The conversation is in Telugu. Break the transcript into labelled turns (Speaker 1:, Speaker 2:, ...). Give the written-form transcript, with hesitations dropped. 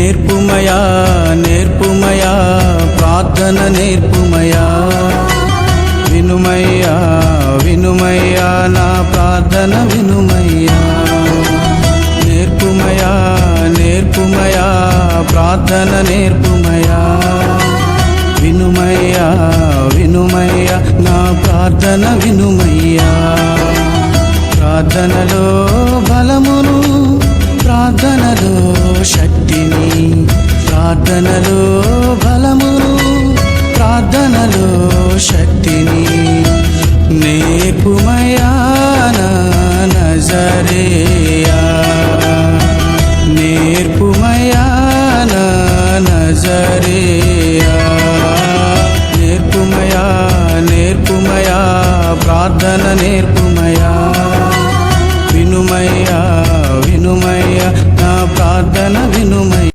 Speaker 1: నేర్పుమయా నేర్పుమయా ప్రార్థన నేర్పుమయా వినుమయ్యా వినుమయ్యా నా ప్రార్థన వినుమయ్యా నేర్పుమయా నేర్పుమయా ప్రార్థన నేర్పుమయా వినుమయ్యా వినుమయ్యా నా ప్రార్థన వినుమయ్యా ప్రార్థనలో బలమును ప్రార్థనలో శక్తిని ప్రార్థనలో బలమును ప్రార్థనలో శక్తిని నేర్పుమయ్యా నా నజరేయుడా